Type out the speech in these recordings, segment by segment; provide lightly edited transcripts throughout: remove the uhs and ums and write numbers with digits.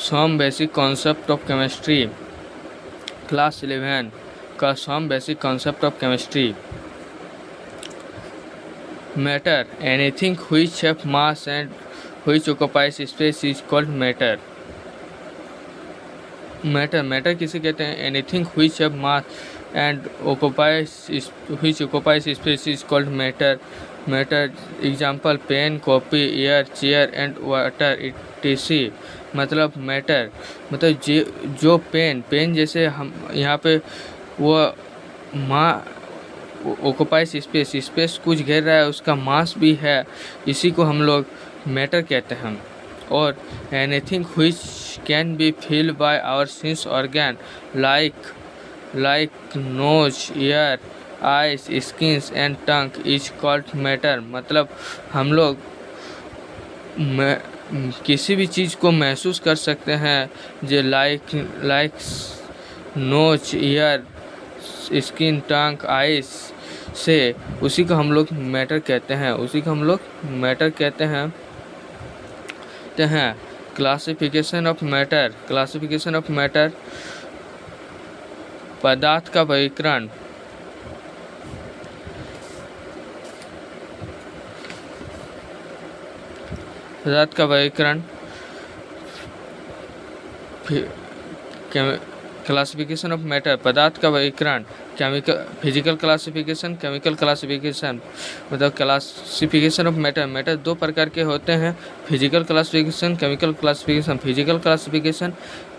Some basic concept of chemistry, class 11 का some basic concept of chemistry. Matter, anything which have mass and which occupies space is called matter. Matter किसे कहते हैं? Anything which have mass and which occupies space is called matter. Matter example pen, copy, air, chair and water etc. मतलब matter मतलब जो pen जैसे हम यहाँ पे वो ऑक्युपाइज स्पेस कुछ घेर रहा है, उसका मास भी है, इसी को हम लोग मैटर कहते हैं। और anything which can be feel by our sense organ like nose, ear, eyes, skins and tongue is called matter. मतलब हम लोग किसी भी चीज़ को महसूस कर सकते हैं, जो लाइक नोज, ईयर, स्किन, टंग, आइज से, उसी को हम लोग मैटर कहते हैं। क्लासिफिकेशन ऑफ मैटर, पदार्थ का वर्गीकरण। क्लासिफिकेशन ऑफ मैटर, पदार्थ का वर्गीकरण। Physical classification, chemical classification. मतलब क्लासिफिकेशन ऑफ मैटर दो प्रकार के होते हैं, physical classification, chemical classification. Physical classification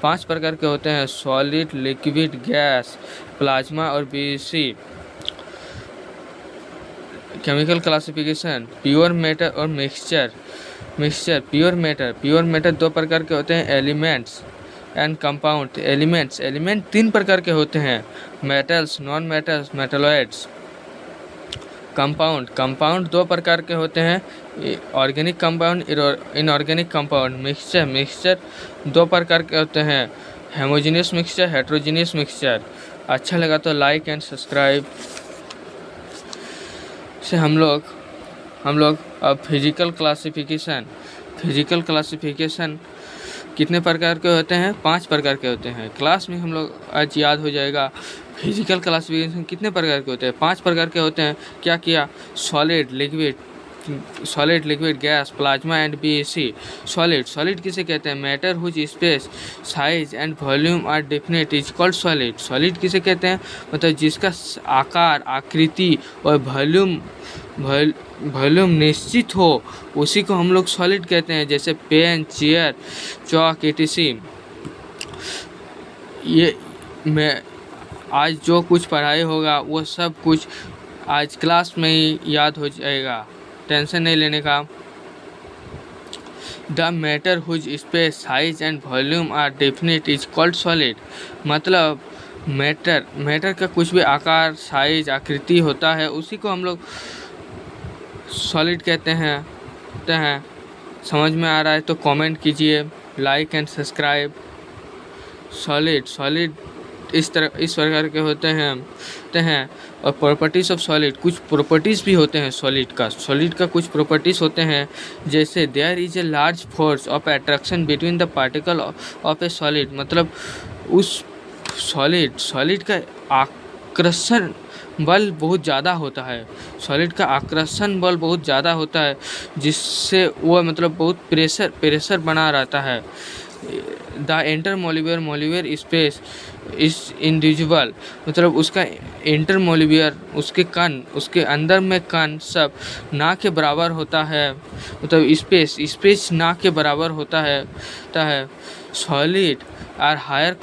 5 प्रकार के होते हैं, सॉलिड, लिक्विड, गैस, प्लाज्मा और BC. Chemical classification pure matter और मिक्सचर। प्योर मैटर 2 प्रकार के होते हैं, एलिमेंट्स एंड कंपाउंड। एलिमेंट 3 प्रकार के होते हैं, metals, non metals, metalloids. Compound 2 प्रकार के होते हैं, organic compound, inorganic compound. Mixture 2 प्रकार के होते हैं, होमोजेनियस मिक्सचर, हेटेरोजेनियस मिक्सचर। अच्छा लगा तो लाइक एंड सब्सक्राइब। से हम लोग अब फिजिकल क्लासिफिकेशन कितने प्रकार के होते हैं? 5 प्रकार के होते हैं। क्लास में हम लोग आज याद हो जाएगा। फिजिकल क्लासिफिकेशन कितने प्रकार के होते हैं? 5 प्रकार के होते हैं। क्या किया? Solid, liquid, gas, plasma and BC. Solid किसे कहते हैं? Matter whose space, size and volume are definite is called solid. Solid किसे कहते हैं? मतलब जिसका आकार, आकृति और वॉल्यूम निश्चित हो, उसी को हम लोग सॉलिड कहते हैं। जैसे पेन, चेयर, चौक etc। ये मैं आज जो कुछ पढ़ाई होगा वो सब कुछ आज क्लास में ही याद हो जाएगा, टेंशन नहीं लेने का। The matter whose space, size and volume are definite is called solid. मतलब मैटर का कुछ भी आकार, साइज, आकृति होता है, उसी को हम लोग सॉलिड कहते हैं। समझ में आ रहा है तो कमेंट कीजिए, लाइक एंड सब्सक्राइब। सॉलिड इस प्रकार के होते हैं। और प्रॉपर्टीज ऑफ सॉलिड, कुछ प्रॉपर्टीज़ भी होते हैं सॉलिड का कुछ प्रॉपर्टीज़ होते हैं। जैसे there is a large force of attraction between the particle of a solid. मतलब उस सॉलिड का आकर्षण बल बहुत ज़्यादा होता है। जिससे वो मतलब बहुत प्रेशर बना रहता है। The intermolecular space is individual. मतलब उसका इंटरमोलिकुलर, उसके अंदर में कण सब ना के बराबर होता है। मतलब स्पेस ना के बराबर होता है। सॉलिड आर हायर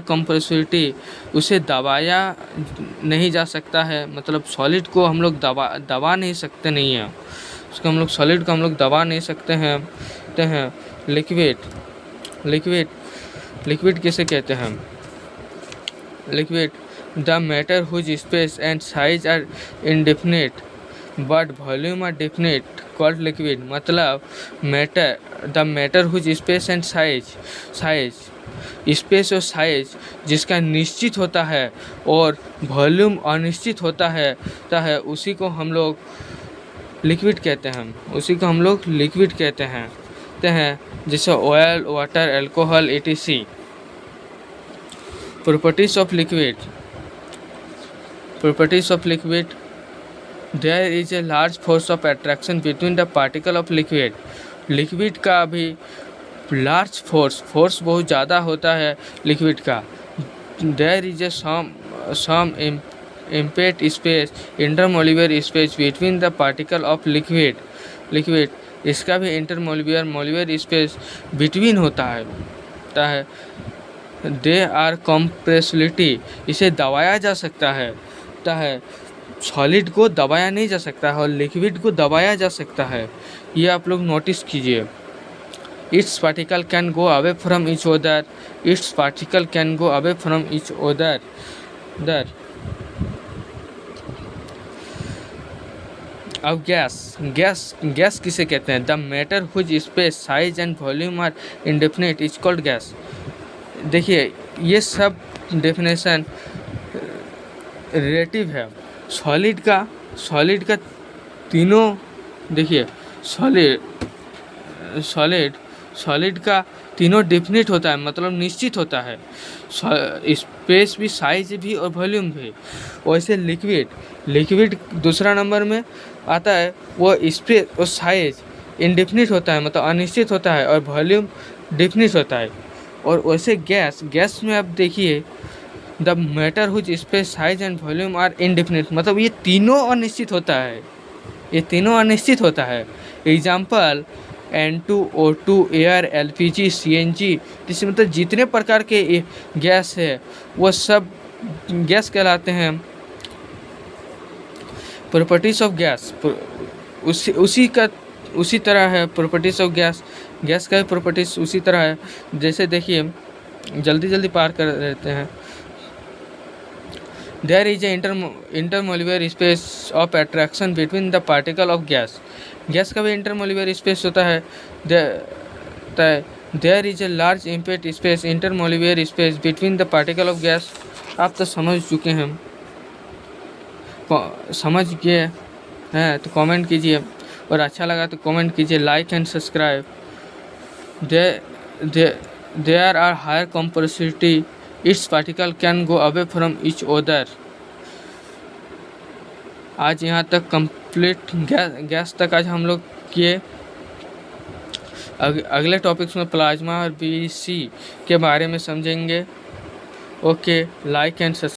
कंप्रेसिबिलिटी, उसे दबाया नहीं जा सकता है। मतलब सॉलिड को हम लोग दबा नहीं सकते, नहीं है उसको हम लोग, सॉलिड को हम लोग दबा नहीं सकते हैं। लिक्विड किसे कहते हैं? Liquid the matter whose space and size are indefinite but volume are definite called liquid. मतलब the matter whose space and size space और साइज जिसका निश्चित होता है और वॉल्यूम अनिश्चित होता है, उसी को हम लोग लिक्विड कहते हैं। होते हैं, जैसे oil, water, alcohol, etc. Properties of liquid. Properties of liquid. There is a large force of attraction between the particle of liquid. Liquid का भी लार्ज फोर्स बहुत ज़्यादा होता है लिक्विड का। There is a some empty space, intermolecular space between the particle of liquid. इसका भी intermolecular space between होता है। दे आर कॉम्प्रेसिबिलिटी, इसे दबाया जा सकता है। सॉलिड को दबाया नहीं जा सकता है और लिक्विड को दबाया जा सकता है, ये आप लोग नोटिस कीजिए। Its particle can go away from each other. Its particle can go away from each other. अब गैस किसे कहते हैं? The matter which space, size and volume are indefinite is called gas. देखिए, ये सब डेफिनेशन रिलेटिव है। Solid का तीनों, देखिए सॉलिड का तीनों डेफिनिट होता है, मतलब निश्चित होता है। स्पेस भी, साइज भी और वॉल्यूम भी। वैसे लिक्विड दूसरा नंबर में आता है, वो स्पेस और साइज इनडेफिनिट होता है, मतलब अनिश्चित होता है, और वॉल्यूम डेफिनिट होता है। और वैसे गैस में आप देखिए, the matter which space, size and volume are indefinite, मतलब ये तीनों अनिश्चित होता है। Example N2O2, air, LPG, CNG, जिससे मतलब जितने प्रकार के गैस है वो सब गैस कहलाते हैं। प्रॉपर्टीज ऑफ गैस उसी तरह है। प्रॉपर्टीज ऑफ गैस का प्रॉपर्टीज उसी तरह है। जैसे देखिए, जल्दी पार कर रहते हैं। There is a intermolecular space of attraction between the particle of gas का भी इंटरमोलिकुलर स्पेस होता है। There is a large empty space, intermolecular space between the particle of gas. आप तो समझ चुके हैं, समझ गए हैं तो कमेंट कीजिए, और अच्छा लगा तो कमेंट कीजिए, like and subscribe. There are higher compressibility, its particle can go away from each other. आज यहाँ तक कंप्लीट गैस तक आज हम लोग किए। अगले टॉपिक्स में प्लाज्मा और BC के बारे में समझेंगे। Okay, like and subscribe.